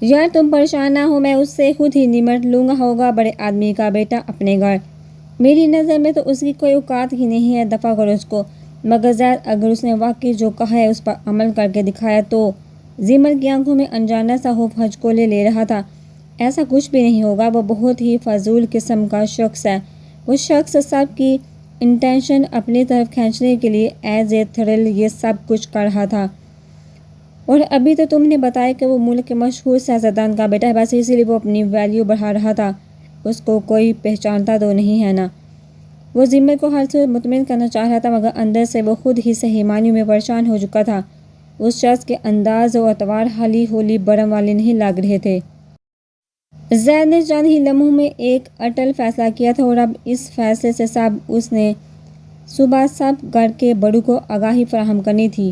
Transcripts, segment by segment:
یار تم پریشان نہ ہو، میں اس سے خود ہی نمٹ لوں گا، ہوگا بڑے آدمی کا بیٹا اپنے گھر۔ میری نظر میں تو اس کی کوئی اوقات ہی نہیں ہے، دفع کرو اس کو۔ مگر زید اگر اس نے واقعی جو کہا ہے اس پر عمل کر کے دکھایا تو؟ زیمل کی آنکھوں میں انجانہ سا خوف ہچکولے لے رہا تھا۔ ایسا کچھ بھی نہیں ہوگا، وہ بہت ہی فضول قسم کا شخص ہے۔ وہ شخص سب کی انٹینشن اپنی طرف کھینچنے کے لیے ایز اے تھرل یہ سب کچھ کر رہا تھا۔ اور ابھی تو تم نے بتایا کہ وہ ملک کے مشہور سیاستدان کا بیٹا ہے، بس اسی لیے وہ اپنی ویلیو بڑھا رہا تھا۔ اس کو کوئی پہچانتا تو نہیں ہے نا؟ وہ زیمل کو ہر سے مطمئن کرنا چاہ رہا تھا، مگر اندر سے وہ خود ہی صحیح معنیوں میں پریشان ہو چکا تھا۔ اس شخص کے انداز و اطوار حالی ہولی برم والے نہیں لگ رہے تھے۔ زید نے چند ہی لمحوں میں ایک اٹل فیصلہ کیا تھا، اور اب اس فیصلے سے اس نے صبح سب گھر کے بڑوں کو آگاہی فراہم کرنی تھی۔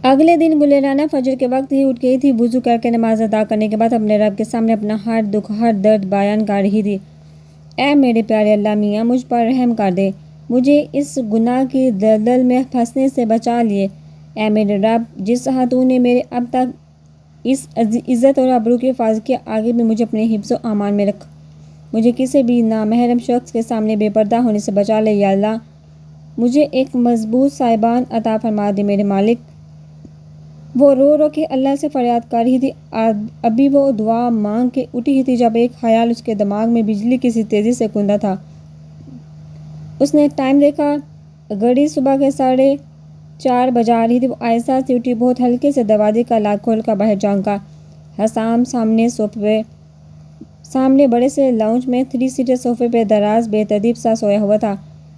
اگلے دن گلیرانہ فجر کے وقت ہی اٹھ گئی تھی، وضو کر کے نماز ادا کرنے کے بعد اپنے رب کے سامنے اپنا ہر دکھ ہر درد بیان کر رہی تھی۔ اے میرے پیارے اللہ میاں، مجھ پر رحم کر دے، مجھے اس گناہ کی دلدل میں پھنسنے سے بچا لیے۔ اے میرے رب، جس طرح تو نے میرے اب تک اس عزت اور ابرو کی حفاظت کیا، آگے بھی مجھے اپنے حفظ و امان میں رکھ، مجھے کسی بھی نامحرم شخص کے سامنے بے پردہ ہونے سے بچا لے یا اللہ۔ مجھے ایک مضبوط سائبان عطا فرما دے میرے مالک۔ وہ رو رو کے اللہ سے فریاد کر رہی تھی۔ ابھی وہ دعا مانگ کے اٹھی ہی تھی جب ایک خیال اس کے دماغ میں بجلی کی سی تیزی سے کوندا تھا۔ اس نے ٹائم دیکھا، گھڑی صبح کے 4:30 بجا رہی تھی۔ وہ آہستہ سے اٹھی، بہت ہلکے سے دروازے کا لاک کھول کر باہر جھانکا۔ حسام سامنے بڑے سے لاؤنج میں 3 سیٹر صوفے پہ دراز بے ترتیب سا سویا ہوا تھا۔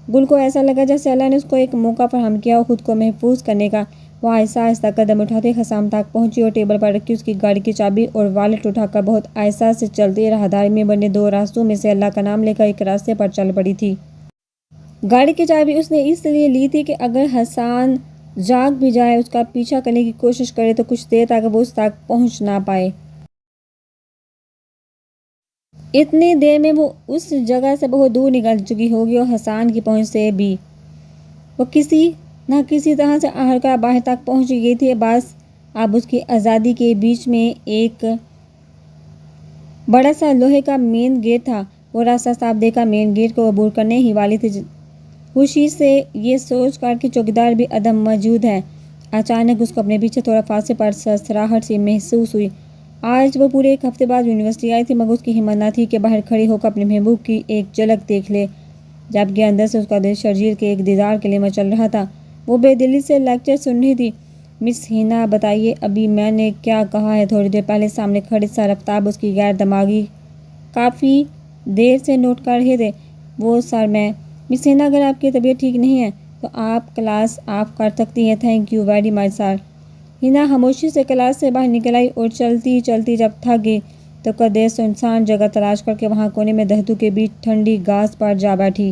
گل کو ایسا لگا جیسے اللہ نے اس کو ایک موقع فراہم کیا ہو خود کو محفوظ کرنے کا۔ وہ آہستہ آہستہ قدم اٹھاتے حسام تک پہنچی اور ٹیبل پر رکھی اس کی گاڑی کی چابی اور والیٹ اٹھا کر بہت آہستہ سے چلتی راہداری میں بنے 2 راستوں میں سے اللہ کا نام لے کر ایک راستے پر چل پڑی تھی۔ گاڑی کی چابی اس نے اس لیے لی تھی کہ اگر حسان جاگ بھی جائے، اس کا پیچھا کرنے کی کوشش کرے تو کچھ دیر تک وہ اس تک پہنچ نہ پائے۔ اتنی دیر میں وہ اس جگہ سے بہت دور نکل چکی ہوگی اور حسان کی پہنچ سے بھی وہ کسی نہ کسی طرح سے آخرکار باہر تک پہنچ گئی تھی۔ بس اب اس کی آزادی کے بیچ میں ایک بڑا سا لوہے کا مین گیٹ تھا۔ وہ راستہ صاف دیکھ کر مین گیٹ کو عبور کرنے ہی والی تھی، خوشی سے یہ سوچ کر کہ چوکیدار بھی عدم موجود ہے۔ اچانک اس کو اپنے پیچھے تھوڑا فاصلے پر سرسراہٹ سی محسوس ہوئی۔ آج وہ پورے 1 ہفتے بعد یونیورسٹی آئی تھی، مگر اس کی ہمت نہ تھی کہ باہر کھڑی ہو کر اپنے محبوب کی ایک جھلک دیکھ لے، جبکہ اندر سے اس کا دل شرجیل کے ایک دیدار کے لیے مچل رہا تھا۔ وہ بے دلی سے لیکچر سن رہی تھی۔ مس ہینا بتائیے ابھی میں نے کیا کہا ہے؟ تھوڑی دیر پہلے سامنے کھڑے سر آفتاب اس کی غیر دماغی کافی دیر سے نوٹ کر رہے تھے۔ وہ سر میں مس ہینا، اگر آپ کی طبیعت ٹھیک نہیں ہے تو آپ کلاس آف کر سکتی ہیں۔ تھینک یو ویری مچ سر۔ ہینا خاموشی سے کلاس سے باہر نکل آئی اور چلتی چلتی جب تھک گئی تو قدرے سنسان جگہ تلاش کر کے وہاں کونے میں درختوں کے بیچ ٹھنڈی گھاس پر جا بیٹھی۔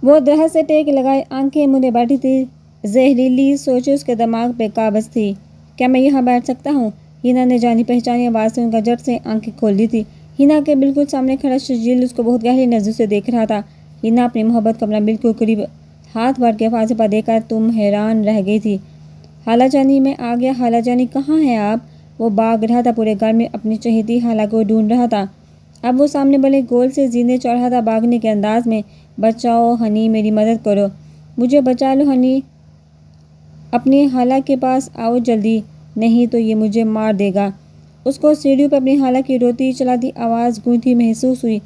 وہ درخت سے ٹیک لگائے آنکھیں مودے بیٹھی تھی، زہریلی سوچیں اس کے دماغ پہ قابض تھی۔ کیا میں یہاں بیٹھ سکتا ہوں؟ ہینا نے جانی پہچانی آواز سے ان کا جھٹ سے آنکھیں کھول دی تھی۔ ہینا کے بالکل سامنے کھڑا شرجیل اس کو بہت گہری نظروں سے دیکھ رہا تھا۔ ہینا اپنی محبت کو اپنا بالکل قریب ہاتھ بھر کے فاصلے پر دیکھ کر تم حیران رہ گئی تھی۔ خالہ جانی میں آ گیا۔ خالہ جانی کہاں ہیں آپ؟ وہ بھاگ رہا تھا، پورے گھر میں اپنی چہیتی خالہ کو ڈھونڈ رہا تھا۔ اب وہ سامنے بڑے گول سے زینے چڑھ رہا تھا بھاگنے کے انداز میں۔ بچاؤ ہنی، میری مدد کرو، مجھے بچا لو ہنی، اپنی خالہ کے پاس آؤ جلدی، نہیں تو یہ مجھے مار دے گا۔ اس کو سیڑھیوں پہ اپنی خالہ کی روتی چلاتی آواز گونجتی محسوس ہوئی۔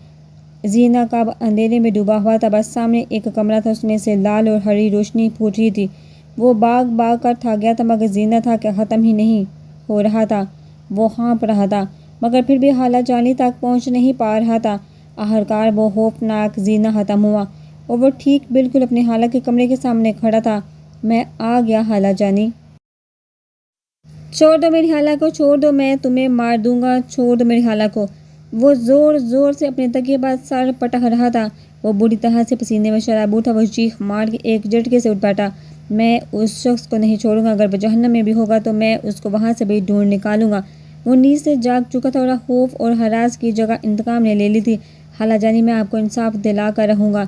زینہ کا اندھیرے میں ڈوبا ہوا تھا، بس سامنے ایک کمرہ تھا، اس میں سے لال اور ہری روشنی پھوٹ رہی تھی۔ وہ بھاگ کر تھک گیا تھا، مگر زینہ تھا کہ ختم ہی نہیں ہو رہا تھا۔ وہ ہانپ رہا تھا، مگر پھر بھی خالہ جانی تک پہنچ نہیں پا رہا تھا۔ آخرکار وہ خوفناک زینہ ختم ہوا اور وہ ٹھیک بالکل اپنی خالہ کے کمرے کے سامنے کھڑا تھا۔ میں آ گیا خالہ جانی، چھوڑ دو میری خالہ کو، چھوڑ دو، میں تمہیں مار دوں گا، چھوڑ دو میری خالہ کو۔ وہ زور زور سے اپنے تکیے پر سر پٹک رہا تھا۔ وہ بری طرح سے پسینے میں شرابور تھا۔ وہ چیخ مار کے ایک جھٹکے سے اٹھ بیٹھا۔ میں اس شخص کو نہیں چھوڑوں گا، اگر وہ جہنم میں بھی ہوگا تو میں اس کو وہاں سے بھی ڈھونڈ نکالوں گا۔ وہ نیند سے جاگ چکا تھا اور خوف اور ہراس کی جگہ انتقام نے لے لی تھی۔ خالہ جانی، میں آپ کو انصاف دلا کر رہوں گا،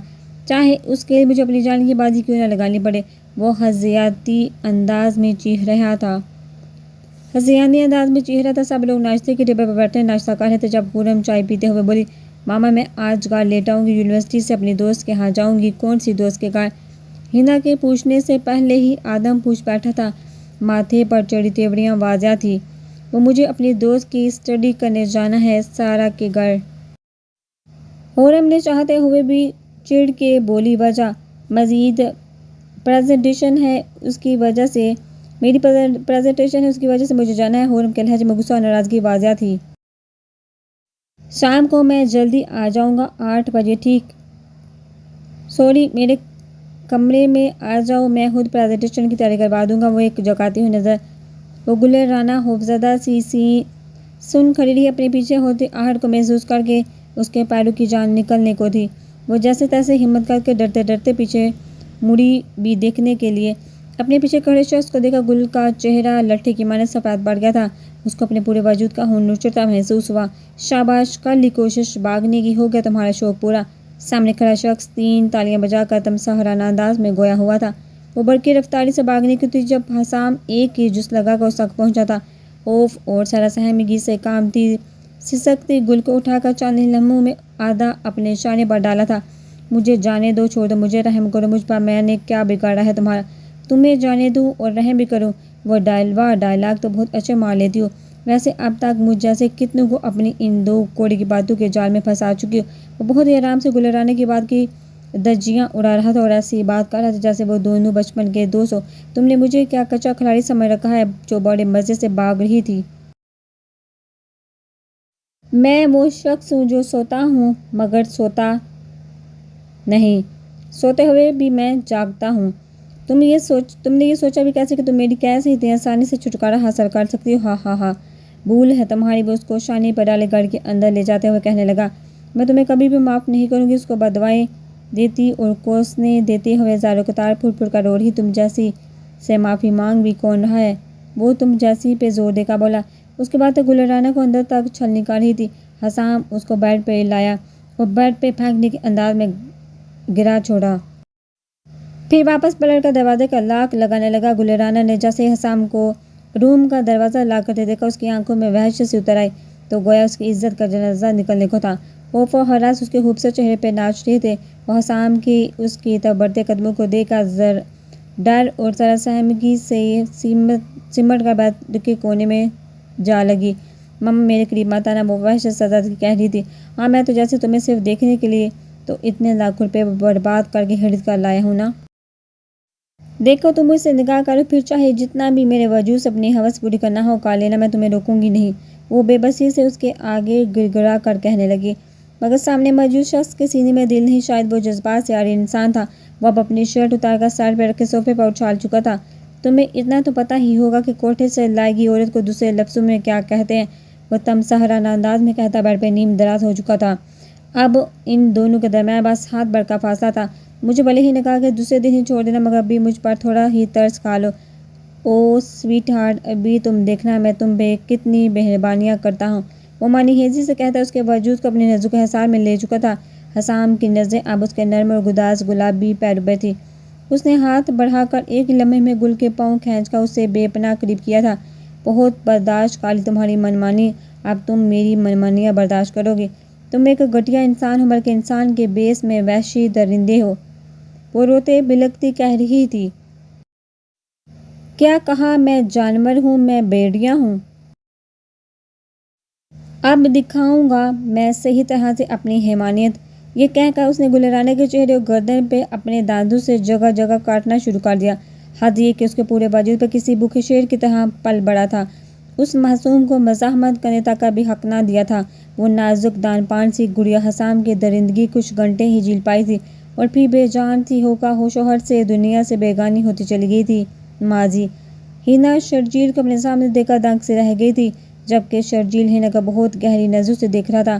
چاہے اس کے لیے مجھے اپنی جان کی بازی کیوں نہ لگانی پڑے۔ وہ ہذیانی انداز میں چیخ رہا تھا۔ سب لوگ ناشتے کے ٹیبل پر بیٹھے ناشتہ کر رہے تھے جب خرم چائے پیتے ہوئے بولی، ماما میں آج گھر لیٹ آؤں گی، یونیورسٹی سے اپنی دوست کے ہاں جاؤں گی۔ کون سی دوست کے گھر؟ ہنا کے پوچھنے سے پہلے ہی آدم پوچھ بیٹھا تھا۔ ماتھے پر چڑھی تیوریاں واضح تھی۔ وہ مجھے اپنی دوست کی اسٹڈی کرنے جانا ہے، سارا کے گھر۔ خرم نے چاہتے ہوئے بھی چڑ کے بولی، وجہ؟ مزید پریزنٹیشن ہے اس کی وجہ سے مجھے جانا ہے۔ خرم کے لہجے میں غصہ اور ناراضگی واضح تھی۔ شام کو میں جلدی آ جاؤں گا، 8 بجے ٹھیک؟ سوری، میرے کمرے میں آ جاؤ، میں خود پریزنٹیشن کی تیاری کروا دوں گا۔ وہ ایک جگاتی ہوئی نظر وہ گلر رانہ خوفزدہ سی سن کھڑی رہی، اپنے پیچھے ہوتی آہٹ کو محسوس کر کے اس کے پیروں کی جان نکلنے کو تھی۔ وہ جیسے تیسے ہمت کر کے ڈرتے ڈرتے پیچھے مڑی بھی دیکھنے کے لیے۔ اپنے پیچھے کھڑے شخص کو دیکھا گل کا چہرہ لٹھے کی مانند سفید پڑ گیا تھا۔ اس کو اپنے پورے وجود کا خون نچڑتا محسوس ہوا۔ شاباش، کر لی کوشش بھاگنے کی، ہو گیا تمہارا شوق پورا۔ سامنے کھڑا شخص 3 تالیاں بجا کر تمساہرانہ انداز میں گویا ہوا تھا۔ وہ برقی رفتاری سے بھاگنے کی تھی جب حسام ایک ہی جست لگا کر اس تک پہنچا تھا۔ خوف اور سارا سہمگی سے کانپتی سسکتی گل کو اٹھا کر چند ہی لمحوں میں آدھا اپنے شانے پر ڈالا تھا۔ مجھے جانے دو، چھوڑ دو، مجھے رحم کرو مجھ پر، میں نے کیا بگاڑا ہے تمہارا؟ تمہیں جانے دوں اور رحم بھی کروں؟ وہ ڈائلاگ تو بہت اچھے مار لیتی ہو، ویسے اب تک مجھ جیسے کتنوں کو اپنی ان 2 کوڑی کی باتوں کے جال میں پھنسا چکی ہو۔ وہ بہت ہی آرام سے گلر رانہ کی بات کی دھجیاں اڑا رہا تھا اور ایسی بات کر رہا تھا جیسے وہ دونوں بچپن کے دوست ہو۔ تم نے مجھے کیا کچا کھلاڑی سمجھ رکھا ہے جو بڑے مزے سے بھاگ رہی تھی؟ میں وہ شخص ہوں جو سوتا ہوں مگر سوتا نہیں، سوتے ہوئے بھی میں جاگتا ہوں۔ تم نے یہ سوچا بھی کیسے کہ تم میری کیسے اتنی آسانی سے چھٹکارا حاصل کر سکتی ہو؟ ہاں ہاں ہاں، بھول ہے تمہاری۔ وہ اس کو شانے پر ڈالے گھر کے اندر لے جاتے ہوئے کہنے لگا، میں تمہیں کبھی بھی معاف نہیں کروں گی۔ اس کو بددعائیں دیتی اور کوسنے دیتے ہوئے زاروں قطار پھٹ پھٹ کر رو رہی، تم جیسی سے معافی مانگ بھی کون رہا ہے؟ وہ تم جیسی پہ زور دے کر بولا۔ اس کے بعد گلر رانہ کو اندر تک چھلنی کر رہی تھی۔ حسام اس کو بیڈ پہ لایا اور بیڈ پہ پھینکنے کے انداز میں گرا چھوڑا۔ پھر واپس پلٹ کر دروازے کا لاک لگانے لگا۔ گلر رانہ نے جیسے حسام کو روم کا دروازہ لاک کرتے دیکھا، اس کی آنکھوں میں وحشت سی اتر آئی، تو گویا اس کی عزت کا جنازہ نکلنے کو تھا۔ خوف و ہراس اس کے خوبصورت چہرے پہ ناچ رہے تھے۔ وہ حسام کی اس کی طرف بڑھتے قدموں کو دیکھ کر ڈر اور ذرا سہمگی سے سمٹ کر بیڈ کے کونے میں جا لگی۔ ماما میرے قریب مت آنا، وہ وحشت زدہ کہہ رہی تھی۔ ہاں، میں تو جیسے تمہیں صرف دیکھنے کے لیے تو اتنے لاکھ روپے برباد کر کے خرید کر لایا ہوں نا۔ دیکھو تم مجھ سے نکاح کرو، پھر چاہے جتنا بھی میرے وجود سے اپنی ہوس پوری کرنا ہو کر لینا، میں تمہیں روکوں گی نہیں۔ وہ بے بسی سے اس کے آگے گڑگڑا کر کہنے لگی، مگر سامنے موجود شخص کے سینے میں دل نہیں، شاید وہ جذبات سے عاری انسان تھا۔ وہ اب اپنی شرٹ اتار کر سائڈ پہ رکھ کے صوفے پر اچھال چکا تھا۔ تمہیں اتنا تو پتہ ہی ہوگا کہ کوٹھے سے لائے گی عورت کو دوسرے لفظوں میں کیا کہتے ہیں، وہ تمساہرانہ انداز میں کہتا بیڈ پہ نیم دراز ہو چکا تھا۔ اب ان دونوں کے درمیان بس ہاتھ بھر کا فاصلہ تھا۔ مجھے بھلے ہی نکاح کے دوسرے دن ہی چھوڑ دینا، مگر ابھی مجھ پر تھوڑا ہی ترس کھا لو۔ او سویٹ ہارٹ، ابھی تم دیکھنا میں تم پہ کتنی مہربانیاں کرتا ہوں، وہ معنی خیزی سے کہتا اس کے وجود کو اپنی نظروں کے حصار میں لے چکا تھا۔ حسام کی نظریں اب اس کے نرم اور گداز گلابی پیروں پہ تھی۔ اس نے ہاتھ بڑھا کر ایک لمحے میں گل کے پاؤں کھینچ کر اسے بے پناہ قریب کیا تھا۔ بہت برداشت کر لی تمہاری منمانی، اب تم میری منمانیاں برداشت کرو گے؟ تم ایک گھٹیا انسان ہو، بلکہ انسان کے بیس میں وحشی درندے ہو، وہ روتے بلکتی کہہ رہی تھی۔ کیا کہا؟ میں جانور ہوں، میں بھیڑیا ہوں؟ اب دکھاؤں گا میں صحیح طرح سے اپنی حیوانیت۔ یہ کہہ کر اس نے گلر رانہ کے چہرے اور گردن پہ اپنے دانتوں سے جگہ جگہ کاٹنا شروع کر دیا۔ حد یہ کہ اس کے پورے وجود پہ کسی بھوکے شیر کی طرح پل بڑھا تھا۔ اس معصوم کو مزاحمت کرنے تک کا بھی حق نہ دیا تھا۔ وہ نازک دان پان سی گڑیا حسام کی درندگی کچھ گھنٹے ہی جھیل پائی تھی اور پھر بے جان سی ہو کر ہوش و حواس سے دنیا سے بیگانی ہوتی چلی گئی تھی۔ ماضی ہنا شرجیل کو اپنے سامنے دیکھ کر دنگ سے رہ گئی تھی، جبکہ شرجیل ہنا کو بہت گہری نظروں سے دیکھ رہا تھا۔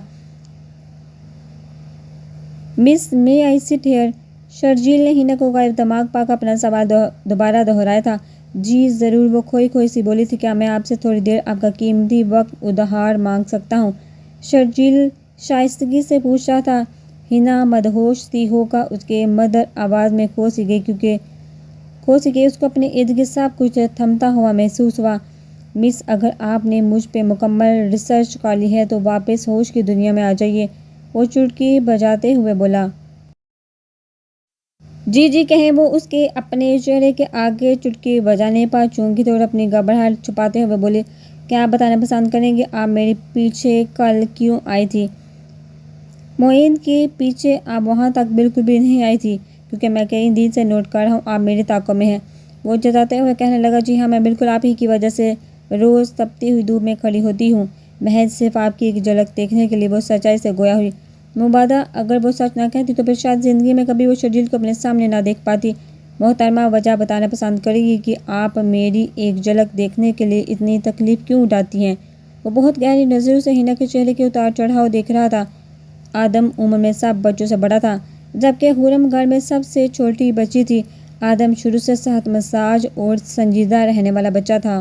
مس مے آئی سٹ ہیئر؟ شرجیل نے ہنا کو غائب دماغ پا کر اپنا سوال دوبارہ دہرایا تھا۔ جی ضرور، وہ کھوئی کھوئی سی بولی تھی، کیا میں آپ سے تھوڑی دیر آپ کا قیمتی وقت ادھار مانگ سکتا ہوں؟ شرجیل شائستگی سے پوچھ رہا تھا۔ ہنا مدہوش سی ہو کر اس کے مدر آواز میں کھو سی گئی، ہو سکے اس کو اپنے ارد گرد سب کچھ تھمتا ہوا محسوس ہوا۔ مس، اگر آپ نے مجھ پہ مکمل ریسرچ کر لی ہے تو واپس ہوش کی دنیا میں آ جائیے، وہ چٹکی بجاتے ہوئے بولا۔ جی جی کہیں، وہ اس کے اپنے چہرے کے آگے چٹکی بجانے پر چونکی تھی اور اپنی گھبراہٹ چھپاتے ہوئے بولی، کیا آپ بتانا پسند کریں گے آپ میرے پیچھے کل کیوں آئی تھی؟ معین کے پیچھے آپ وہاں تک بالکل بھی نہیں آئی تھی، کیونکہ میں کئی دن سے نوٹ کر رہا ہوں آپ میری طاقت میں ہیں۔ وہ جتاتے ہوئے کہنے لگا، جی ہاں، میں بالکل آپ ہی کی وجہ سے روز تپتی ہوئی دھوپ میں کھڑی ہوتی ہوں، محض صرف آپ کی ایک جھلک دیکھنے کے لیے۔ وہ سچائی سے گویا ہوئی۔ مبادہ اگر وہ سچ نہ کہتی تو پھر شاید زندگی میں کبھی وہ شرجیل کو اپنے سامنے نہ دیکھ پاتی۔ محترمہ وجہ بتانا پسند کرے گی کہ آپ میری ایک جھلک دیکھنے کے لیے اتنی تکلیف کیوں اٹھاتی ہیں؟ وہ بہت گہری نظروں سے حنا کے چہرے کے اتار چڑھاؤ دیکھ رہا تھا۔ آدم عمر میں سب بچوں سے بڑا تھا، جبکہ خرم گھر میں سب سے چھوٹی بچی تھی۔ آدم شروع سے صحت مزاج اور سنجیدہ رہنے والا بچہ تھا۔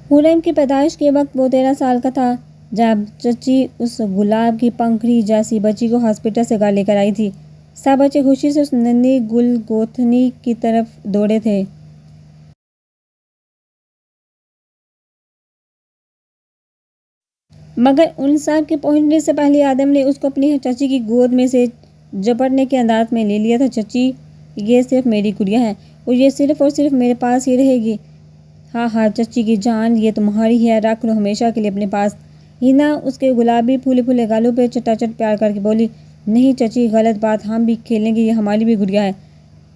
خرم کی پیدائش کے وقت وہ 13 سال کا تھا جب چچی اس گلاب کی پنکھڑی جیسی بچی کو ہاسپٹل سے گھر لے کر آئی تھی۔ سب بچے خوشی سے اس ننھی گل گوتھنی کی طرف دوڑے تھے۔ مگر ان سب کے پہنچنے سے پہلے آدم نے اس کو اپنی چچی کی گود میں سے جپٹنے کے انداز میں لے لیا تھا۔ چچی، یہ صرف میری گڑیا ہے اور یہ صرف اور صرف میرے پاس ہی رہے گی۔ ہاں ہاں چچی کی جان، یہ تمہاری ہے، رکھ لو ہمیشہ کے لیے اپنے پاس۔ حنا اس کے گلابی پھولے پھولے گالوں پہ چٹاچٹ پیار کر کے بولی، نہیں چچی، غلط بات، ہم بھی کھیلیں گے، یہ ہماری بھی گڑیا ہے۔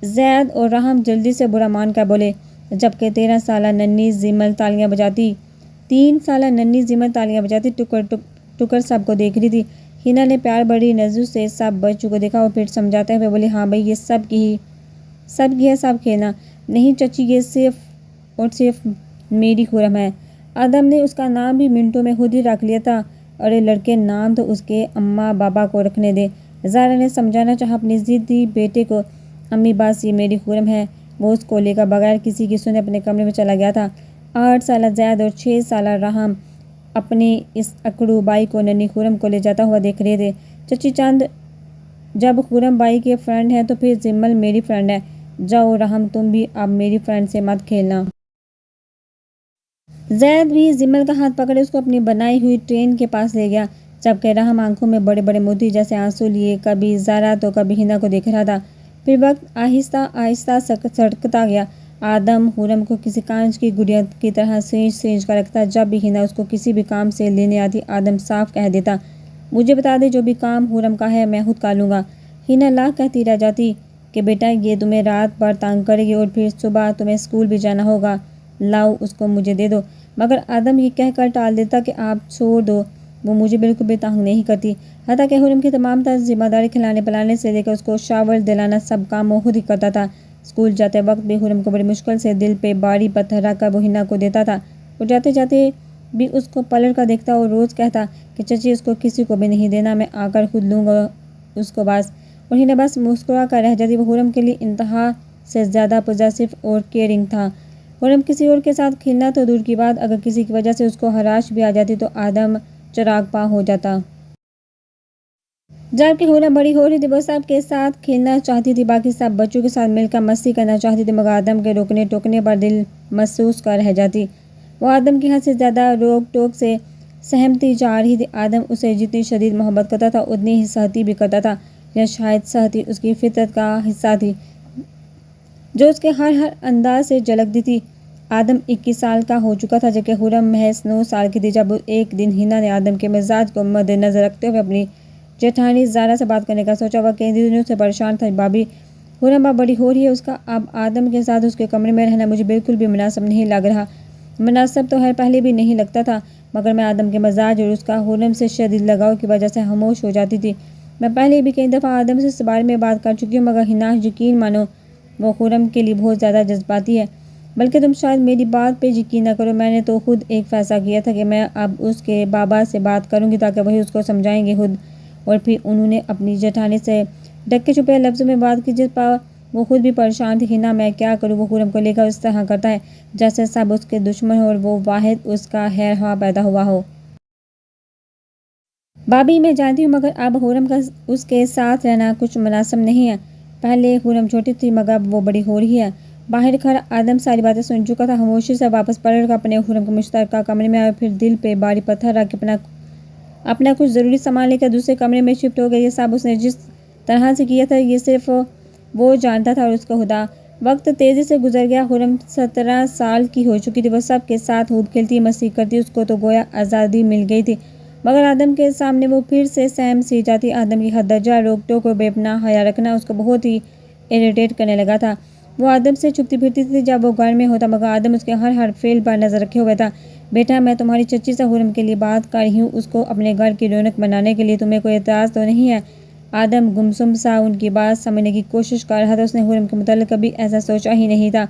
زید اور رحم جلدی سے برا مان کر بولے، جبکہ 13 سالہ ننھی زمل تالیاں بجاتی 3 سالہ ننھی زمل تالیاں بجاتی ٹکر سب کو دیکھ رہی تھی۔ حنا نے پیار بڑی نظروں سے سب بچوں کو دیکھا اور پھر سمجھاتے ہوئے بولی، ہاں بھائی، یہ سب کی ہے، سب کھیلنا۔ نہیں چچی، یہ صرف اور صرف میری خرم ہے۔ آدم نے اس کا نام بھی منٹوں میں خود ہی رکھ لیا تھا۔ ارے لڑکے، نام تو اس کے اماں بابا کو رکھنے دے۔ زہرا نے سمجھانا چاہا اپنے ضدی بیٹے کو، امی بس یہ میری خرم ہے۔ وہ اس کو لے کر بغیر کسی کی سنے اپنے کمرے میں چلا گیا تھا۔ 8 سالہ زید اور 6 سالہ رحم اپنی اس اکڑو بائی کو ننھی خرم کو لے جاتا ہوا دیکھ رہے تھے۔ چچی چند، جب خرم بائی کے فرینڈ ہے تو پھر زمل میری فرینڈ ہے۔ جاؤ رحم، تم بھی اب میری فرینڈ سے مت کھیلنا۔ زید بھی زمل کا ہاتھ پکڑے اس کو اپنی بنائی ہوئی ٹرین کے پاس لے گیا، جبکہ رحم آنکھوں میں بڑے بڑے موتی جیسے آنسو لیے کبھی زہرا تو کبھی حنا کو دیکھ رہا تھا۔ پھر وقت آہستہ آہستہ سڑکتا گیا۔ آدم خرم کو کسی کانچ کی گڑیا کی طرح سینچ کر رکھتا۔ جب بھی حنا اس کو کسی بھی کام سے لینے آتی، آدم صاف کہہ دیتا، مجھے بتا دے، جو بھی کام خرم کا ہے میں خود کر لوں گا۔ حنا لاکھ کہتی رہ جاتی کہ بیٹا یہ تمہیں رات بھر تنگ کرے گی اور پھر صبح تمہیں اسکول بھی جانا ہوگا، لاؤ اس کو مجھے دے دو۔ مگر آدم یہ کہہ کر ٹال دیتا کہ آپ چھوڑ دو، وہ مجھے بالکل بھی تنگ نہیں کرتی۔ حتیٰ کہ خرم کی تمام تر ذمہ داری کھلانے پلانے سے لے کر اس کو شاور دلانا سب کام وہ خود ہی کرتا تھا۔ اسکول جاتے وقت بھی خرم کو بڑی مشکل سے دل پہ بھاری پتھر رکھ کر وہ حنا کو دیتا تھا، اور جاتے جاتے بھی اس کو پلٹ کر دیکھتا اور روز کہتا کہ چچی اس کو کسی کو بھی نہیں دینا، میں آ کر خود لوں گا اس کو بس۔ اور حنا بس مسکرا کر رہ جاتی۔ وہ خرم کے لیے انتہا سے زیادہ پوزیسو اور کیئرنگ تھا۔ خرم کسی اور کے ساتھ کھیلنا تو دور کی بات، اگر کسی کی وجہ سے اس کو ہراش بھی آ جاتی تو آدم چراغ پا ہو جاتا۔ جبکہ خرم بڑی ہو رہی تھی، وہ سب کے ساتھ کھیلنا چاہتی تھی، باقی سب بچوں کے ساتھ مل کر مستی کرنا چاہتی تھی، مگر آدم کے روکنے ٹوکنے پر دل محسوس کر رہ جاتی۔ وہ آدم کی حد سے زیادہ روک ٹوک سے سہمتی جا رہی تھی۔ آدم اسے جتنی شدید محبت کرتا تھا اتنی ہی سختی بھی کرتا تھا، یا شاید سختی اس کی فطرت کا حصہ تھی جو اس کے ہر انداز سے جھلکتی تھی۔ آدم 21 سال کا ہو چکا تھا، جبکہ خرم محض 9 سال کی تھی، جب ایک دن حنا نے آدم کے مزاج کو مد نظر رکھتے ہوئے اپنی جیٹھانی زہرا سے بات کرنے کا سوچا۔ وہ کئی دنوں سے پریشان تھا، بھابھی خرم اب بڑی ہو رہی ہے، اس کا اب آدم کے ساتھ اس کے کمرے میں رہنا مجھے بالکل بھی مناسب نہیں لگ رہا۔ مناسب تو خیر پہلے بھی نہیں لگتا تھا، مگر میں آدم کے مزاج اور اس کا خرم سے شدید لگاؤ کی وجہ سے خاموش ہو جاتی تھی۔ میں پہلے بھی کئی دفعہ آدم سے اس بارے میں بات کر چکی ہوں، مگر حنا یقین مانو وہ خرم کے لیے بہت زیادہ جذباتی ہے۔ بلکہ تم شاید میری بات پہ یقین نہ کرو، میں نے تو خود ایک فیصلہ کیا تھا کہ میں اب اس کے بابا سے بات کروں گی تاکہ وہی اس کو سمجھائیں گے خود۔ اور پھر انہوں نے اپنی جیٹھانی سے ڈھکے چھپے لفظوں میں بات کی، جس پر وہ خود بھی پریشان تھی۔ حنا میں کیا کروں، وہ خرم کو لے کر اس طرح کرتا ہے جیسے سب اس کے دشمن ہوں اور وہ واحد اس کا خیر خواہ پیدا ہوا ہو۔ بھابھی میں جانتی ہوں، مگر اب خرم کا اس کے ساتھ رہنا کچھ مناسب نہیں ہے۔ پہلے خرم چھوٹی تھی مگر اب وہ بڑی ہو رہی ہے۔ باہر کھڑا آدم ساری باتیں سن چکا تھا، خاموشی سے واپس پلٹ کر اپنے خرم کے مشترکہ کمرے میں آیا اور پھر دل پہ بھاری پتھر رکھ کے اپنا کچھ ضروری سامان لے کر دوسرے کمرے میں شفٹ ہو گیا۔ یہ سب اس نے جس طرح سے کیا تھا یہ صرف وہ جانتا تھا اور اس کا خدا۔ وقت تیزی سے گزر گیا۔ خرم 17 سال کی ہو چکی تھی۔ وہ سب کے ساتھ خوب کھیلتی مستی کرتی، اس کو تو گویا آزادی مل گئی تھی، مگر آدم کے سامنے وہ پھر سے سہم سی جاتی۔ آدم کی حد درجہ روک ٹوک اور بے پناہ حیا رکھنا اس کو بہت ہی اریٹیٹ کرنے لگا تھا۔ وہ آدم سے چھپتی پھرتی تھی جب وہ گھر میں ہوتا، مگر آدم اس کے ہر فعل پر نظر رکھے ہوئے تھا۔ بیٹا میں تمہاری چچی سے خرم کے لیے بات کر رہی ہوں، اس کو اپنے گھر کی رونق بنانے کے لیے، تمہیں کوئی اعتراض تو نہیں ہے؟ آدم گمسم سا ان کی بات سمجھنے کی کوشش کر رہا تھا۔ اس نے خرم کے متعلق کبھی ایسا سوچا ہی نہیں تھا۔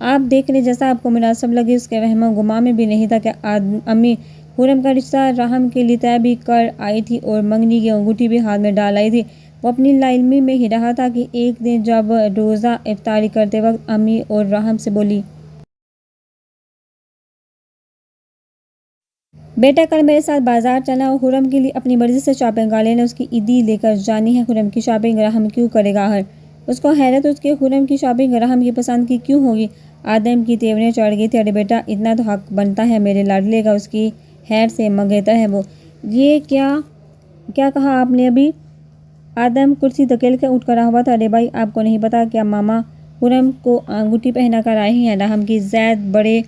آپ دیکھ لیں جیسا آپ کو مناسب لگے۔ اس کے وہم و گمان میں بھی نہیں تھا کہ امی خرم کا رشتہ رحم کے لیے طے بھی کر آئی تھی اور منگنی کی انگوٹھی بھی ہاتھ میں ڈال آئی تھی۔ وہ اپنی لا علمی میں ہی رہا تھا کہ ایک دن جب روزہ افطاری کرتے وقت امی اور رحم سے بولی، بیٹا کل میرے ساتھ بازار چلنا اور خرم کے لیے اپنی مرضی سے شاپنگ کر لینا، اس کی عیدی لے کر جانی ہے۔ خرم کی شاپنگ رحم کیوں کرے گا؟ اس کو حیرت اس کے خرم کی شاپنگ رحم کی پسند کی کیوں ہوگی؟ آدم کی تیوریاں چڑھ گئی تھی۔ ارے بیٹا اتنا تو حق بنتا ہے میرے لاڈلے کا، اس کی خیر سے منگیتر ہے وہ۔ یہ کیا کہا آپ نے ابھی؟ آدم کرسی دھکیل کر اٹھ کر رہا ہوا تھا۔ ارے بھائی آپ کو نہیں پتا کیا ماما خرم کو انگوٹھی پہنا کر آئے ہیں؟ رحم کی زید بڑے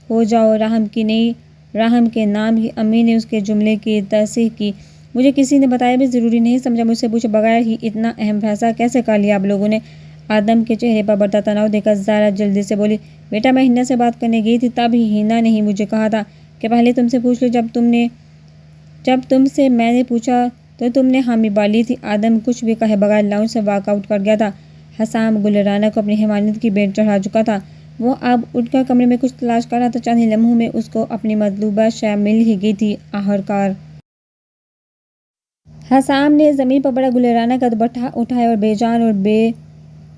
ہو جاؤ رحم کی نہیں، رحم کے نام کی۔ امی نے اس کے جملے کی تصحیح کی۔ مجھے کسی نے بتایا بھی ضروری نہیں سمجھا، مجھ سے پوچھے بغیر ہی اتنا اہم فیصلہ کیسے کر لیا آپ لوگوں نے؟ آدم کے چہرے پر بڑھتا تناؤ دیکھ کر زہرا جلدی سے بولی، بیٹا میں ہنا سے بات کرنے گئی تھی، تب ہی ہنا نے ہی مجھے کہا تھا کہ پہلے تم سے پوچھ لو۔ جب تم سے میں نے پوچھا تو تم نے حامی بھر لی تھی۔ آدم کچھ بھی کہے بغیر لاؤنج سے واک آؤٹ کر گیا تھا۔ حسام گل رانہ کو اپنی حیوانیت کی بینٹ چڑھا چکا تھا۔ وہ اب اٹھ کر کمرے میں کچھ تلاش کر رہا تھا۔ چند ہی لمحوں میں اس کو اپنی مطلوبہ شے مل ہی گئی تھی۔ آخرکار حسام نے زمین پر پڑا گل رانہ کا دوپٹہ اٹھایا اور بے جان اور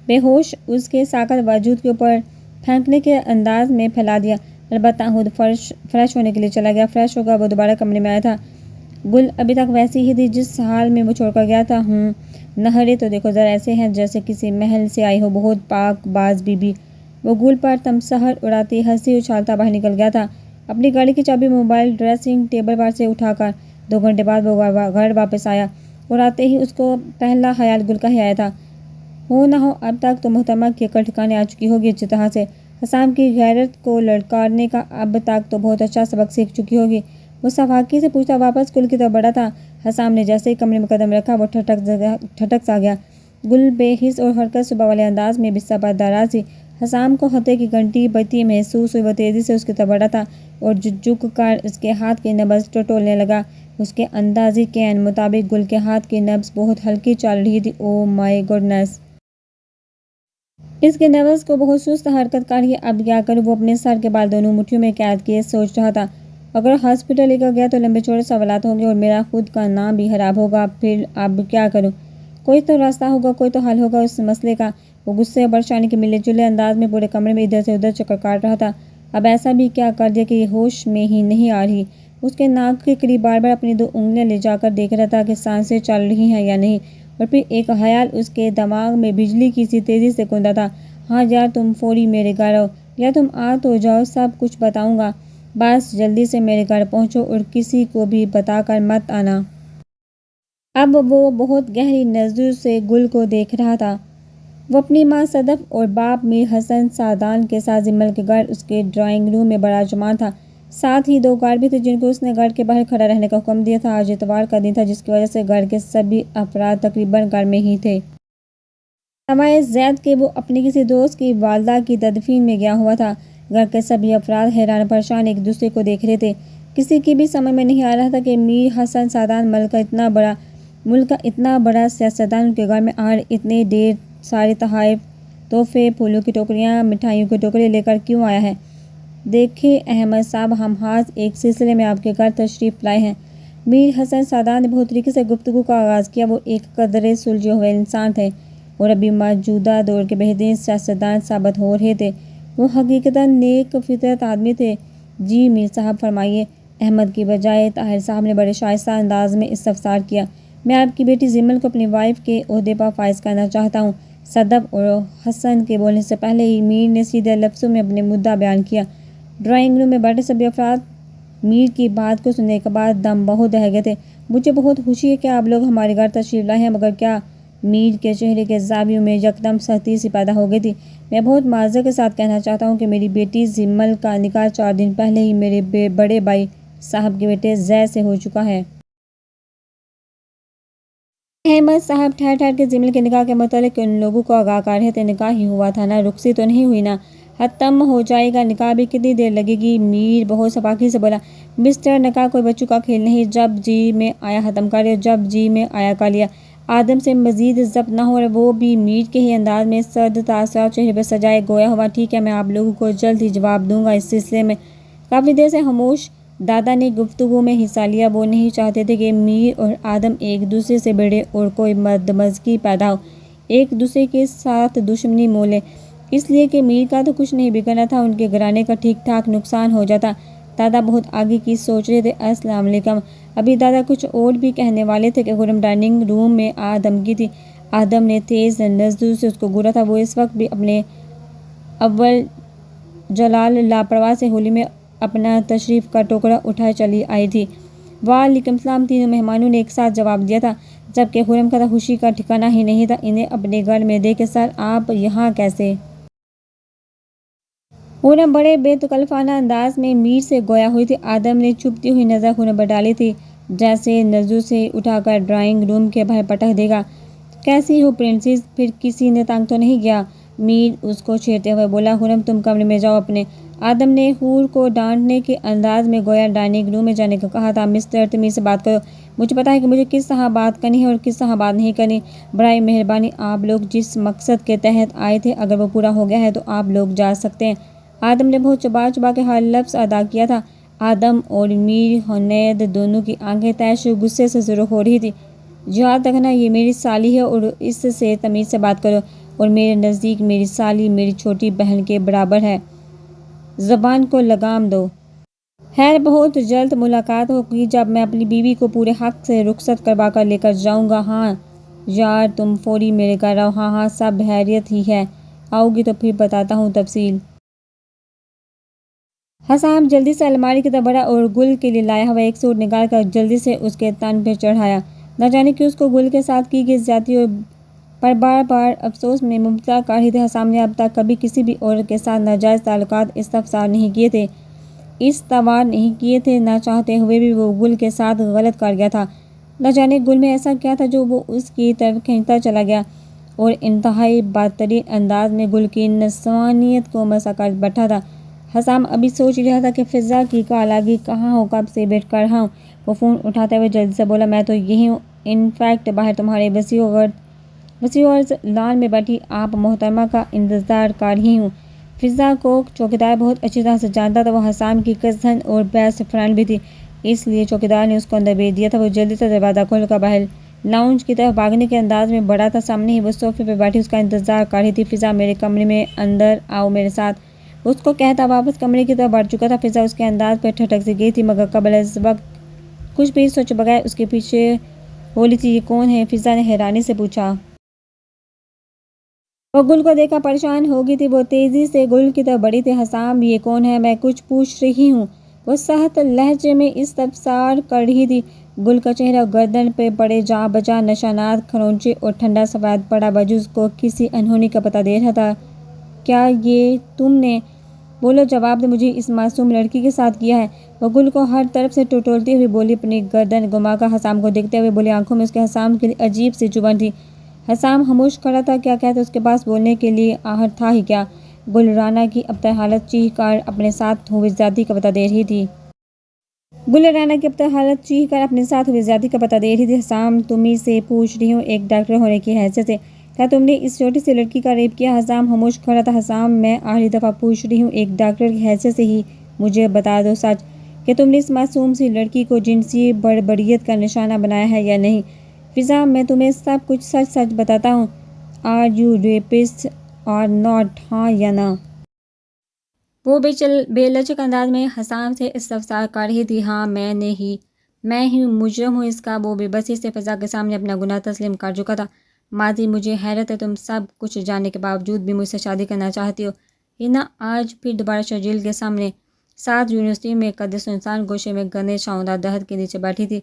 بے ہوش اس کے ساکت وجود کے اوپر پھینکنے کے انداز میں پھیلا دیا۔ البتہ خود فریش ہونے کے لیے چلا گیا۔ فریش ہو کر وہ دوبارہ کمرے میں آیا تھا۔ گل ابھی تک ویسی ہی تھی جس حال میں وہ چھوڑ کر گیا تھا۔ نہرے تو دیکھو ذرا، ایسے ہیں جیسے کسی محل سے آئی ہو، بہت پاک باز بی بی۔ وہ گل پر تمسخر اڑاتی ہنسی اچھالتا باہر نکل گیا تھا، اپنی گاڑی کی چابی موبائل ڈریسنگ ٹیبل پر سے اٹھا کر۔ 2 گھنٹے بعد وہ گھر واپس آیا اور آتے ہی اس کو پہلا خیال گل کا ہی آیا تھا۔ ہو نہ ہو اب تک تو محترمہ کی عقل ٹھکانے آ چکی ہوگی اچھی طرح سے، حسام کی غیرت کو للکارنے کا اب تک تو بہت اچھا سبق سیکھ چکی ہوگی۔ وہ صفاقی سے پوچھتا واپس گل کی طرف بڑھا تھا۔ حسام نے جیسے ہی کمرے میں قدم رکھا وہ ٹھٹک سا گیا۔ گل بے حس اور حرکت صبح والے انداز میں بستر پر دراز تھی۔ حسام کو خطرے کی گھنٹی بجتی محسوس ہوئی۔ وہ تیزی سے اس کی طرف بڑھا تھا اور جھک کر اس کے ہاتھ کی نبض ٹٹولنے لگا۔ اس کے اندازے کے عین مطابق گل کے ہاتھ کی نبض بہت ہلکی چل رہی تھی۔ او مائی گوڈنس! اس کی نبض کو بہت سست حرکت کر رہی ہے۔ اب کیا کروں؟ وہ اپنے سر کے بال دونوں مٹھیوں میں قید کیے سوچ رہا تھا۔ اگر ہاسپٹل لے کر گیا تو لمبے چوڑے سوالات ہوں گے اور میرا خود کا نام بھی خراب ہوگا۔ پھر اب کیا کروں؟ کوئی تو راستہ ہوگا، کوئی تو حل ہوگا اس مسئلے کا۔ وہ غصے اور پریشانی کے ملے جلے انداز میں پورے کمرے میں ادھر سے ادھر چکر کاٹ رہا تھا۔ اب ایسا بھی کیا کر دیا کہ یہ ہوش میں ہی نہیں آ رہی۔ اس کے ناک کے قریب بار بار اپنی 2 انگلیاں لے جا کر دیکھ رہا تھا کہ سانسیں چل رہی ہیں یا نہیں، اور پھر ایک خیال اس کے دماغ میں بجلی کی سی تیزی سے کوندا تھا، ہاں یار تم فوری میرے گھر آؤ، یا تم آ تو جاؤ، سب کچھ بتاؤں گا، بس جلدی سے میرے گھر پہنچو اور کسی کو بھی بتا کر مت آنا۔ اب وہ بہت گہری نظروں سے گل کو دیکھ رہا تھا۔ وہ اپنی ماں صدف اور باپ میر حسن سعدان کے ساتھ زمل کے گھر اس کے ڈرائنگ روم میں براجمان تھا۔ ساتھ ہی 2 گارڈ بھی تھے جن کو اس نے گھر کے باہر کھڑا رہنے کا حکم دیا تھا۔ آج اتوار کا دن تھا جس کی وجہ سے گھر کے سبھی افراد تقریباً گھر میں ہی تھے، سوائے زید کے وہ اپنی کسی دوست کی والدہ کی تدفین میں گیا ہوا تھا۔ گھر کے سبھی افراد حیران پریشان ایک دوسرے کو دیکھ رہے تھے۔ کسی کی بھی سمجھ میں نہیں آ رہا تھا کہ میر حسن سعدان ملک کا اتنا بڑا سیاستدان ان کے گھر میں آخر اتنے ڈھیر سارے تحائف، تحفے، پھولوں کی ٹوکریاں، مٹھائیوں کے ٹوکرے لے کر کیوں آیا ہے؟ دیکھیں احمد صاحب، ہم آج ایک سلسلے میں آپ کے گھر تشریف لائے ہیں۔ میر حسن سعدان نے بہت طریقے سے گفتگو کا آغاز کیا۔ وہ ایک قدرے سلجھے ہوئے انسان تھے اور ابھی موجودہ دور کے بہترین سیاستدان ثابت ہو رہے تھے۔ وہ حقیقتاً نیک فطرت آدمی تھے۔ جی میر صاحب فرمائیے، احمد کی بجائے طاہر صاحب نے بڑے شائستہ انداز میں استفسار کیا۔ میں آپ کی بیٹی زمل کو اپنی وائف کے عہدے پر فائز کرنا چاہتا ہوں۔ صدف اور حسن کے بولنے سے پہلے ہی میر نے سیدھے لفظوں میں اپنے مدعا بیان کیا۔ ڈرائنگ روم میں بیٹھے سبھی افراد میر کی بات کو سننے کے بعد دم بہت رہ گئے تھے۔ مجھے بہت خوشی ہے کہ آپ لوگ ہمارے گھر تشریف لائے ہیں، مگر کیا؟ میر کے چہرے کے زاویوں میں یکدم سختی سی پیدا ہو گئی تھی۔ میں بہت معذرت کے ساتھ کہنا چاہتا ہوں کہ میری بیٹی زمل کا نکاح 4 دن پہلے ہی میرے بڑے بھائی صاحب کے بیٹے زید سے ہو چکا ہے۔ احمد صاحب ٹھہر کے زمل کے نکاح کے متعلق ان لوگوں کو آگاہ کر رہے تھے۔ نکاح ہی ہوا تھا نا، رخصتی تو نہیں ہوئی نا؟ ختم ہو جائے گا نکاح بھی کتنی دیر لگے گی؟ میر بہت سفاکی سے بولا۔ مسٹر نکاح کوئی بچوں کا کھیل نہیں، جب جی میں آیا ختم کر لیا، جب جی میں آیا کر لیا۔ آدم سے مزید ضبط نہ ہو رہا، وہ بھی میر کے ہی انداز میں سرد تاثرات چہرے پر سجائے گویا ہوا۔ ٹھیک ہے، میں آپ لوگوں کو جلد ہی جواب دوں گا اس سلسلے میں۔ کافی دیر سے خاموش دادا نے گفتگو میں حصہ لیا۔ وہ نہیں چاہتے تھے کہ میر اور آدم ایک دوسرے سے بڑھے اور کوئی بدمزگی پیدا ہو، ایک دوسرے کے ساتھ دشمنی مولے، اس لیے کہ میر کا تو کچھ نہیں بگڑنا تھا، ان کے گھرانے کا ٹھیک ٹھاک نقصان ہو جاتا۔ دادا بہت آگے کی سوچ رہے تھے۔ السلام علیکم۔ ابھی دادا کچھ اور بھی کہنے والے تھے کہ خرم ڈائننگ روم میں آ دھمکی تھی۔ آدم نے تیز نظروں سے اس کو گھورا تھا۔ وہ اس وقت بھی اپنے اول جلال لاپرواہ سے ہولی میں اپنا تشریف کا ٹوکرا اٹھائے چلی آئی تھی۔ وعلیکم السلام، تینوں مہمانوں نے ایک ساتھ جواب دیا تھا، جبکہ خرم کا خوشی کا ٹھکانہ ہی نہیں تھا۔ انہیں اپنے گھر میں دیکھ کے سر آپ یہاں کیسے؟ خرم بڑے بے تکلفانہ انداز میں میر سے گویا ہوئی تھی۔ آدم نے چبھتی ہوئی نظر خرم پر ڈالی تھی، جیسے نظروں سے اٹھا کر ڈرائنگ روم کے باہر پٹک دے گا۔ کیسی ہو پرنسس؟ پھر کسی نے تنگ تو نہیں کیا؟ میر اس کو چھیڑتے ہوئے بولا۔ خرم تم کمرے میں جاؤ اپنے۔ آدم نے حور کو ڈانٹنے کے انداز میں گویا ڈائننگ روم میں جانے کو کہا تھا۔ مسٹر تمیز سے بات کرو، مجھے پتا ہے کہ مجھے کس طرح بات کرنی ہے اور کس طرح بات نہیں کرنی۔ برائے مہربانی آپ لوگ جس مقصد کے تحت آئے تھے اگر وہ پورا ہو گیا ہے تو آپ لوگ جا سکتے ہیں۔ آدم نے بہت چبا چبا کے ہر لفظ ادا کیا تھا۔ آدم اور میر حنید دونوں کی آنکھیں تیش غصے سے سرخ ہو رہی تھی۔ یاد رکھنا یہ میری سالی ہے اور اس سے تمیز سے بات کرو، اور میرے نزدیک میری سالی میری چھوٹی بہن کے برابر ہے۔ زبان کو لگام دو۔ خیر بہت جلد ملاقات ہوگی جب میں اپنی بیوی کو پورے حق سے رخصت کروا کر لے کر جاؤں گا۔ ہاں یار تم فوری میرے گھر آؤ۔ ہاں ہاں سب خیریت ہی ہے، آؤ گی تو پھر بتاتا ہوں تفصیل۔ حسام جلدی سے الماری کی طرف بڑھا اور گل کے لیے لایا ہوا ایک سوٹ نکال کر جلدی سے اس کے تن پہ چڑھایا۔ نہ جانے کہ اس کو گل کے ساتھ کی گئی زیادتی پر بار بار افسوس میں مبتلا کر رہی تھی۔ حسام نے اب تک کبھی کسی بھی عورت کے ساتھ ناجائز تعلقات استفسار نہیں کیے تھے، استوار نہیں کیے تھے، نہ چاہتے ہوئے بھی وہ گل کے ساتھ غلط کر گیا تھا۔ نہ جانے گل میں ایسا کیا تھا جو وہ اس کی طرف کھینچتا چلا گیا، اور انتہائی بدترین انداز میں گل کی نسوانیت کو مسا کر بیٹھا تھا۔ حسام ابھی سوچ رہا تھا کہ فضا کی کال آ گئی، کہاں ہو، کب سے ویٹ کر رہا ہوں۔ وہ فون اٹھاتے ہوئے جلدی سے بولا، میں تو یہی ہوں، ان فیکٹ باہر تمہارے وسیع عرض لان میں بیٹھی آپ محترمہ کا انتظار کر رہی ہوں۔ فضا کو چوکیدار بہت اچھی طرح سے جانتا تھا، وہ حسام کی کزن اور بیسٹ فرینڈ بھی تھی، اس لیے چوکیدار نے اس کو اندر بھیج دیا تھا۔ وہ جلدی سے دروازہ کھول کر باہر لاؤنج کی طرف بھاگنے کے انداز میں بڑھا تھا۔ سامنے ہی وہ صوفے پہ بیٹھی اس کا انتظار کر رہی تھی۔ فضا میرے کمرے میں اندر آؤ میرے ساتھ، اس کو کہتا واپس کمرے کی طرف بڑھ چکا تھا۔ فضا اس کے انداز پہ ٹھٹک سی گئی تھی، مگر قبل از وقت کچھ بھی سوچے بغیر اس کے پیچھے بولی تھی، یہ کون ہے؟ فضا نے حیرانی سے پوچھا۔ وہ گل کو دیکھ کر پریشان ہو گئی تھی۔ وہ تیزی سے گل کی طرف بڑھی تھی۔ حسام یہ کون ہے؟ میں کچھ پوچھ رہی ہوں، وہ سخت لہجے میں استفسار کر رہی تھی۔ گل کا چہرہ اور گردن پہ بڑے جاں بجا نشانات، کھرونچے اور ٹھنڈا سفید پڑا بازو اس کو کسی انہونی کا پتہ دے رہا تھا۔ کیا یہ تم نے؟ بولو، جواب دے، مجھے اس معصوم لڑکی کے ساتھ کیا ہے؟ وہ گل کو ہر طرف سے ٹٹولتی ہوئی بولی، اپنی گردن گھما کر حسام کو دیکھتے ہوئے بولی۔ آنکھوں میں اس کے حسام کے لیے عجیب سی چبھن تھی۔ حسام خاموش کھڑا تھا، کیا کہتے اس کے پاس بولنے کے لیے آہٹ تھا ہی کیا؟ گل رانا کی ابتر حالت چیخ کر اپنے ساتھ ہوئی زیادتی کا پتہ دے رہی تھی۔ گل رانا کی ابتر حالت چیخ کر اپنے ساتھ ہوئی زیادتی کا پتہ دے رہی تھی۔ حسام تمہیں سے پوچھ رہی ہوں ایک ڈاکٹر ہونے کی حیثیت سے، کیا تم نے اس چھوٹی سی لڑکی کا ریپ کیا؟ حسام خاموش کھڑا تھا۔ حسام میں آخری دفعہ پوچھ رہی ہوں ایک ڈاکٹر کی حیثیت سے ہی، مجھے بتا دو سچ، کہ تم نے اس معصوم سی لڑکی کو جنسی بربریت کا نشانہ بنایا ہے یا نہیں؟ فضا میں تمہیں سب کچھ سچ سچ بتاتا ہوں، آر یو ریپسٹ اور ناٹ، ہاں یا نہ؟ وہ بے لچک انداز میں حسام سے استفسار کر رہی تھی۔ ہاں میں ہی مجرم ہوں اس کا۔ وہ بے بسی سے فضا کے سامنے اپنا گناہ تسلیم کر چکا تھا۔ ماضی مجھے حیرت ہے، تم سب کچھ جاننے کے باوجود بھی مجھ سے شادی کرنا چاہتی ہو۔ ہینا آج پھر دوبارہ شرجیل کے سامنے 7 یونیورسٹی میں قد سنسان گوشے میں گھنے شاندار درخت کے نیچے بیٹھی تھی۔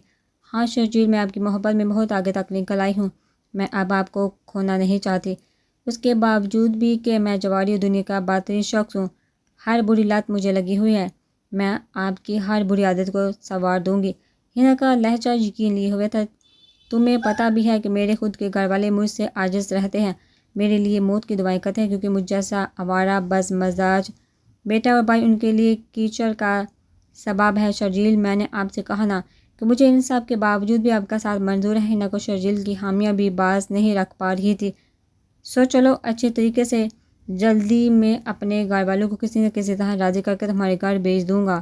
ہاں شرجیل، میں آپ کی محبت میں بہت آگے تک نکل آئی ہوں۔ میں اب آپ کو کھونا نہیں چاہتی، اس کے باوجود بھی کہ میں جواری دنیا کا بدترین شخص ہوں۔ ہر بری لت مجھے لگی ہوئی ہے، میں آپ کی ہر بری عادت کو سنوار دوں گی۔ ہینا کا لہجہ یقین لیے ہوئے تھا۔ تمہیں پتہ بھی ہے کہ میرے خود کے گھر والے مجھ سے عاجز رہتے ہیں، میرے لیے موت کی دعائیں کرتے ہیں، کیونکہ مجھ جیسا آوارہ بز مزاج بیٹا اور بھائی ان کے لیے کیچڑ کا سبب ہے۔ شرجیل، میں نے آپ سے کہا نا کہ مجھے ان سب کے باوجود بھی آپ کا ساتھ منظور ہے۔ ہینا کو شرجیل کی حامیاں بھی باز نہیں رکھ پا رہی تھی۔ سو چلو، اچھے طریقے سے جلدی میں اپنے گھر والوں کو کسی نہ کسی طرح راضی کر کے تمہارے گھر بھیج دوں گا۔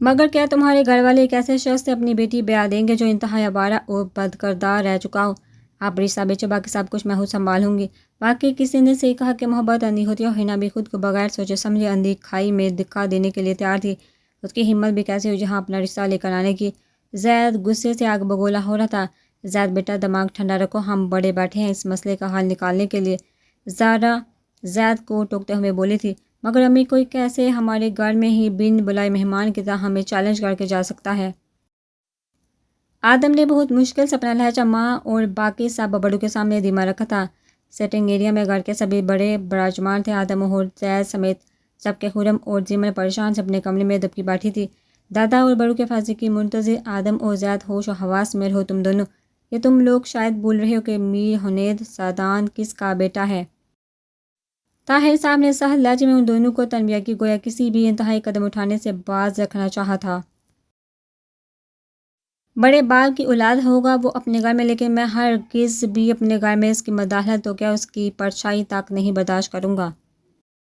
مگر کیا تمہارے گھر والے ایک ایسے شخص سے اپنی بیٹی بیاہ دیں گے جو انتہائی آوارہ اور بدکردار رہ چکا ہو؟ آپ رشتہ بیچے، باقی سب کچھ میں خود سنبھالوں گی۔ واقعی کسی نے صحیح کہا کہ محبت اندھی ہوتی ہے، اور ہینا بھی خود کو بغیر سوچے سمجھے اندھی کھائی میں دھکا دینے کے لیے تیار تھی۔ اس کی ہمت بھی کیسی ہوئی جہاں اپنا رشتہ لے کر آنے کی۔ زید غصے سے آگ بگولا ہو رہا تھا۔ زید بیٹا، دماغ ٹھنڈا رکھو، ہم بڑے بیٹھے ہیں اس مسئلے کا حل نکالنے کے لیے، زارا زید کو ٹوکتے ہوئے بولی تھی۔ مگر امی، کوئی کیسے ہمارے گھر میں ہی بن بلائے مہمان کی طرح ہمیں چیلنج کر کے جا سکتا ہے؟ آدم نے بہت مشکل سے اپنا لہجہ ماں اور باقی سب بڑوں کے سامنے دھیما رکھا تھا۔ سیٹنگ ایریا میں گھر کے سبھی بڑے براجمان تھے۔ آدم اور زید سمیت سب کے خرم اور زمن پریشان سے اپنے کمرے میں دبکی بیٹھی تھی۔ دادا اور بڑوں کے فیصلے کی منتظر آدم اور زید ہوش و حواس میں رہو تم دونوں۔ یہ تم لوگ شاید بھول رہے ہو کہ میر حنید سعدان کس کا بیٹا ہے۔ طاہر صاحب نے سہل لہجے میں ان دونوں کو تنبیہ کی، گویا کسی بھی انتہائی قدم اٹھانے سے باز رکھنا چاہا تھا۔ بڑے باپ کی اولاد ہوگا وہ اپنے گھر میں، لیکن میں ہرگز بھی اپنے گھر میں اس کی مداخلت تو کیا اس کی پرچھائی تک نہیں برداشت کروں گا۔